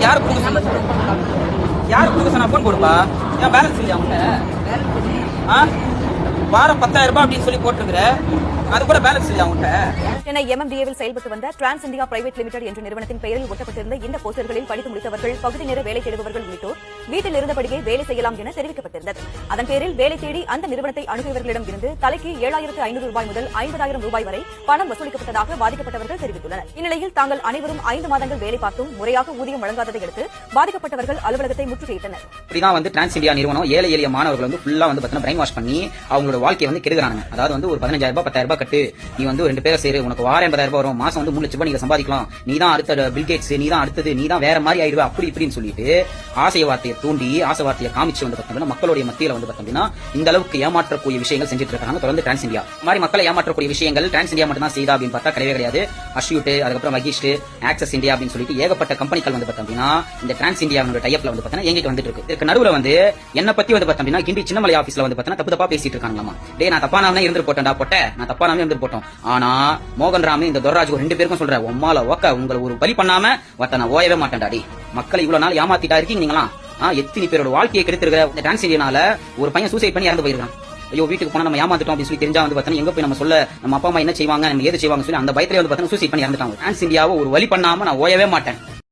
யாரு கொடுக்க சொன்ன? யாரு கொடுக்க சொன்னா? போன் கொடுப்பா. ஏன் பேலன்ஸ் இல்லையா உங்க? வாரம் 10,000 ரூபாய் அப்படின்னு சொல்லி போட்டுருக்குற, அது கூட பேலன்ஸ் இல்லையா உங்க? சென்னை MMDAவில் செயல்பட்டு வந்த டிரான்ஸ் இந்தியா பிரைவேட் லிமிடெட் என்ற நிறுவனத்தின் பெயரில் ஒட்டப்பட்டிருந்த இந்த போஸ்டர்களில் படித்து முடித்தவர்கள், பகுதி நேர வேலை தேடுபவர்கள் உள்ளிட்டோர் வீட்டில் இருந்தபடியே வேலை செய்யலாம் என தெரிவிக்கப்பட்டிருந்தது. அதன் பேரில் வேலை தேடி அந்த நிறுவனத்தை அணுகியவர்களிடம் இருந்து தலைக்கு 7,500 ரூபாய் முதல் 50,000 ரூபாய் வரை பணம் வசூலிக்கப்பட்டதாக பாதிக்கப்பட்டவர்கள் தெரிவித்துள்ளனர். இந்நிலையில் தாங்கள் அனைவரும் 5 மாதங்கள் வேலை பார்த்தும் முறையாக ஊதியம் வழங்காததை அடுத்து பாதிக்கப்பட்டவர்கள் அலுவலகத்தை முற்றுகையிட்டனர். இப்படிதான் வந்து டிரான்ஸ் இந்தியா நிறுவனம் ஏழை எளிய மாணவர்கள் வந்து ஃபுல்லா வந்து பாத்தீங்கன்னா பிரைன் வாஷ் பண்ணி அவங்களோட வாழ்க்கையை வந்து கெடுக்கிறாங்க. அதாவது வந்து ஒரு 15,000 ரூபாய் 10,000 ரூபாய் கட்டு, நீ வந்து 2 பேரை சேரு, உனக்கு வாரம் 80,000 ரூபாய் வரும், மாசம் வந்து 3 லட்சம் ரூபாய் நீங்க சம்பாதிக்கலாம், நீ தான் அடுத்த பில்கேட்ஸ், நீ தான் அடுத்தது, நீ தான் வேற மாதிரி ஆயிடுவா, அப்படி இப்படின்னு சொல்லிட்டு ஆசை வார்த்தையை தூண்டி ஆசை வார்த்தையை காமிச்சு வந்து பார்த்தீங்கன்னா மக்களுடைய மத்தியில வந்து பார்த்தீங்கன்னா இந்த அளவுக்கு ஏமாற்றக்கூடிய விஷயங்கள் செஞ்சுட்டு இருக்காங்க தொடர்ந்து டிரான்ஸ் இந்தியா. இந்த மாதிரி மக்களை ஏமாற்றக்கூடிய விஷயங்கள் டிரான்ஸ் இந்தியா மட்டும் தான் செய்தா அப்படின்னு பார்த்தா கிடையவே கிடையாது. அஷ்யூட், அதுக்கப்புறம் வகிஷ்ட், ஆக்சஸ் இந்தியா அப்படின்னு சொல்லிட்டு ஏகப்பட்ட கம்பெனிகள் வந்து பார்த்தீங்கன்னா இந்த டிரான்ஸ் இந்தியாவோட டைப்ல வந்து பார்த்தீங்கன்னா எங்கிட்ட வந்துட்டு இருக்கு. இதுக்கு நடுவுல வந்து என்ன பத்தி வந்து பார்த்தீங்கன்னா கிண்டி சின்னமலை ஆபீஸ்ல வந்து பார்த்தீங்கன்னா தப்பு தப்பா பேசிட்டு இருக்காங்களாமா. டே நான் தப்பானவனே இருந்து போட்டேன்டா போட்ட, நான் தப்பானவனே இருந்து போட்டோம். ஆனா மோகன் ராம் இந்த துர்ராஜ் 2 பேருக்கும் சொல்ற, உம்மால ஓக்க உங்களை ஒரு பலி பண்ணாம ஒருத்த நான் ஓயவே மாட்டேன்டாடி. மக்களை இவ்வளவு நாள் ஏமாத்திட்டா இருக்கீங்க நீங்களா. எத்தனை பேரோட வாழ்க்கையை கெடுத்திருக்கிற இந்த டிரான்ஸ் இந்தியானால ஒரு பையன் சூசைட் பண்ணி இறந்து போயிருக்கான். ஐயோ வீட்டுக்கு போனா நம்ம ஏமாத்திட்டோம் அப்படின்னு சொல்லி தெரிஞ்சா வந்து பார்த்தா எங்க போய் நம்ம சொல்ல, நம்ம அப்பா அம்மா என்ன செய்வாங்க, நம்ம ஏது செய்வாங்க சொல்லி அந்த பயத்திலே வந்து பார்த்தா சூசைட் பண்ணி இறந்துட்டாங்க. டிரான்ஸ் இந்தியாவை ஒரு வழி பண்ணாம நான் ஓயவே மாட்டேன்.